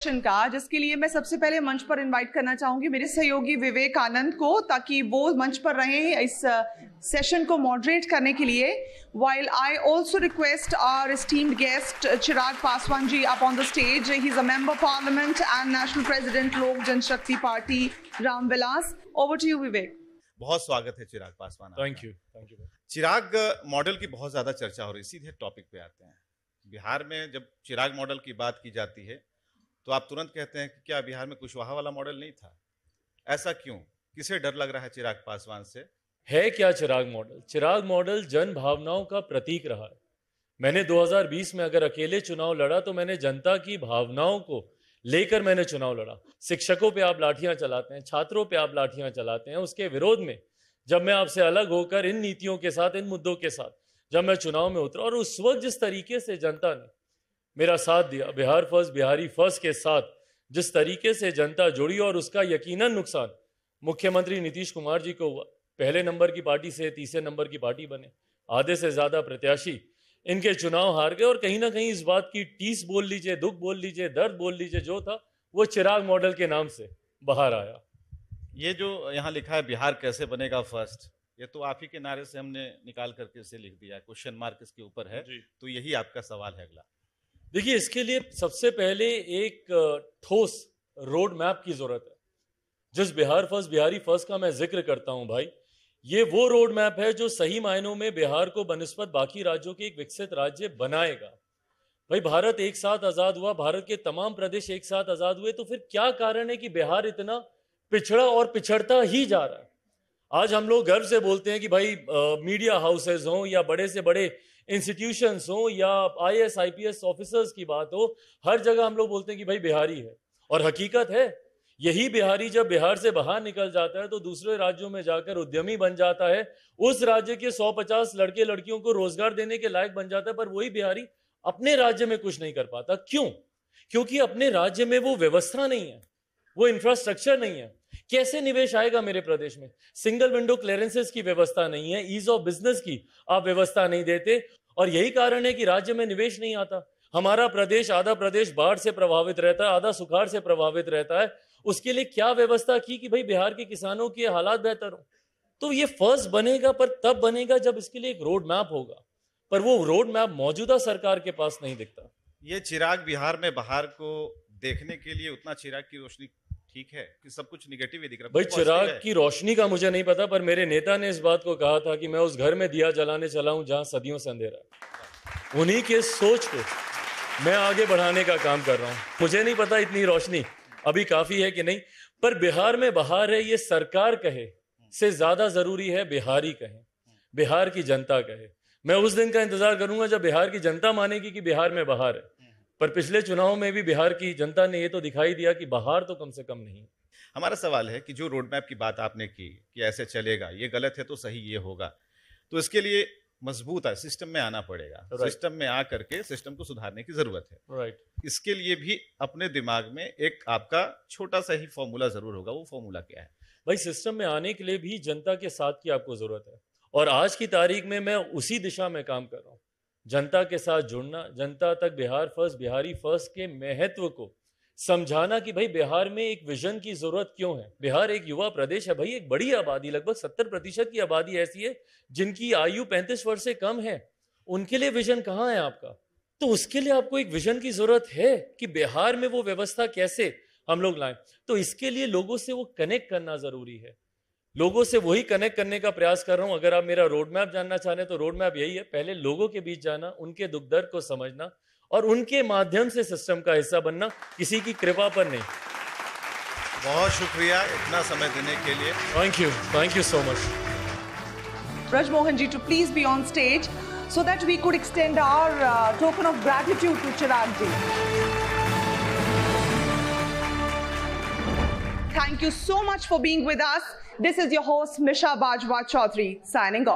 का, जिसके लिए मैं सबसे पहले मंच पर इनवाइट करना चाहूंगी मेरे सहयोगी विवेक आनंद को, ताकि वो मंच पर रहें इस सेशन को मॉडरेट करने के लिए. While I also request our esteemed guest Chirag Paswan ji up on the stage. He is a member of Parliament and National President Lok Janshakti Party, Ram Vilas. Over to you, Vivek. बहुत स्वागत है Chirag Paswan. Thank you. Chirag model की बहुत ज्यादा चर्चा हो रही है. सीधे टॉपिक पे आते हैं. बिहार में जब चिराग मॉडल की बात की जाती है तो आप तुरंत कहते हैं कि क्या बिहार में कुशवाहा वाला मॉडल नहीं था? ऐसा क्यों? किसे डर लग रहा है चिराग पासवान से? है क्या चिराग मॉडल? चिराग मॉडल जन भावनाओं का प्रतीक रहा है. मैंने 2020 में अगर अकेले चुनाव लड़ा तो मैंने जनता की भावनाओं को लेकर मैंने चुनाव लड़ा. शिक्षकों पे आप लाठियां चलाते हैं, छात्रों पे आप लाठियां चलाते हैं. उसके विरोध में जब मैं आपसे अलग होकर इन नीतियों के साथ, इन मुद्दों के साथ जब मैं चुनाव में उतरा और उस वक्त जिस तरीके से जनता ने मेरा साथ दिया, बिहार फर्स्ट, बिहारी फर्स्ट के साथ जिस तरीके से जनता जुड़ी, और उसका यकीनन नुकसान मुख्यमंत्री नीतीश कुमार जी को हुआ. पहले नंबर की पार्टी से तीसरे नंबर की पार्टी बने, आधे से ज्यादा प्रत्याशी इनके चुनाव हार गए, और कहीं ना कहीं इस बात की टीस बोल लीजिए, दुख बोल लीजिए, दर्द बोल लीजिए, जो था वो चिराग मॉडल के नाम से बाहर आया. ये जो यहाँ लिखा है बिहार कैसे बनेगा फर्स्ट, ये तो आप ही के नारे से हमने निकाल करके इसे लिख दिया. क्वेश्चन मार्क इसके ऊपर है, तो यही आपका सवाल है अगला. देखिए, इसके लिए सबसे पहले एक ठोस रोड मैप की जरूरत है. जिस बिहार फर्स्ट, बिहारी फर्स्ट का मैं जिक्र करता हूं भाई, ये वो रोड मैप है जो सही मायनों में बिहार को बनिस्बत बाकी राज्यों के एक विकसित राज्य बनाएगा. भाई, भारत एक साथ आजाद हुआ, भारत के तमाम प्रदेश एक साथ आजाद हुए, तो फिर क्या कारण है कि बिहार इतना पिछड़ा और पिछड़ता ही जा रहा है? आज हम लोग गर्व से बोलते हैं कि भाई मीडिया हाउसेज हों या बड़े से बड़े इंस्टीट्यूशंस हों या IAS IPS ऑफिसर्स की बात हो, हर जगह हम लोग बोलते हैं कि भाई बिहारी है. और हकीकत है, यही बिहारी जब बिहार से बाहर निकल जाता है तो दूसरे राज्यों में जाकर उद्यमी बन जाता है, उस राज्य के 150 लड़के लड़कियों को रोजगार देने के लायक बन जाता है. पर वही बिहारी अपने राज्य में कुछ नहीं कर पाता. क्यों? क्योंकि अपने राज्य में वो व्यवस्था नहीं है, वो इंफ्रास्ट्रक्चर नहीं है. कैसे निवेश आएगा मेरे प्रदेश में? सिंगल विंडो क्लियरेंसेस की व्यवस्था नहीं है, ईज ऑफ बिजनेस की आप व्यवस्था नहीं देते, और यही कारण है कि राज्य में निवेश नहीं आता. हमारा प्रदेश, आधा प्रदेश बाढ़ से प्रभावित रहता है, आधा सुखाड़ से प्रभावित रहता है. उसके लिए क्या व्यवस्था की कि भाई बिहार के किसानों के हालात बेहतर हो? तो ये फर्स्ट बनेगा, पर तब बनेगा जब इसके लिए एक रोड मैप होगा. पर वो रोड मैप मौजूदा सरकार के पास नहीं दिखता. ये चिराग बिहार में बाहर को देखने के लिए उतना चिराग की रोशनी ठीक है कि सब कुछ निगेटिव ही दिख रहा है? भाई, चिराग की रोशनी का मुझे नहीं पता, पर मेरे नेता ने इस बात को कहा था कि मैं उस घर में दिया जलाने चला हूं जहां सदियों से अंधेरा है. उन्हीं के सोच को मैं आगे बढ़ाने का काम कर रहा हूं. मुझे नहीं पता इतनी रोशनी अभी काफी है कि नहीं, पर बिहार में बाहर है ये सरकार कहे से ज्यादा जरूरी है बिहारी कहे, बिहार की जनता कहे. मैं उस दिन का इंतजार करूंगा जब बिहार की जनता मानेगी कि बिहार में बाहर है. पर पिछले चुनाव में भी बिहार की जनता ने ये तो दिखाई दिया कि बाहर तो कम से कम नहीं. हमारा सवाल है कि जो रोड मैप की बात आपने की कि ऐसे चलेगा, ये गलत है तो सही ये होगा, तो इसके लिए मजबूत है सिस्टम में आना पड़ेगा. सिस्टम में आ करके सिस्टम को सुधारने की जरूरत है. इसके लिए भी अपने दिमाग में एक आपका छोटा सा ही फॉर्मूला जरूर होगा. वो फॉर्मूला क्या है? भाई, सिस्टम में आने के लिए भी जनता के साथ की आपको जरूरत है, और आज की तारीख में मैं उसी दिशा में काम कर रहा हूँ. जनता के साथ जुड़ना, जनता तक बिहार फर्स्ट, बिहारी फर्स्ट के महत्व को समझाना कि भाई बिहार में एक विजन की जरूरत क्यों है. बिहार एक युवा प्रदेश है भाई, एक बड़ी आबादी, लगभग 70% की आबादी ऐसी है जिनकी आयु 35 वर्ष से कम है. उनके लिए विजन कहाँ है आपका? तो उसके लिए आपको एक विजन की जरूरत है कि बिहार में वो व्यवस्था कैसे हम लोग लाएं. तो इसके लिए लोगों से वो कनेक्ट करना जरूरी है. लोगों से वही कनेक्ट करने का प्रयास कर रहा हूं. अगर आप मेरा रोड मैप जानना चाह रहे हैं तो रोड मैप यही है, पहले लोगों के बीच जाना, उनके दुख दर्द को समझना और उनके माध्यम से सिस्टम का हिस्सा बनना, किसी की कृपा पर नहीं. बहुत शुक्रिया इतना समय देने के लिए. Thank you so much. Braj Mohan ji to please be on stage so that we could extend our token of gratitude to Chirag ji. Thank you so much for being with us. This is your host Misha Bajwa Chaudhary signing off.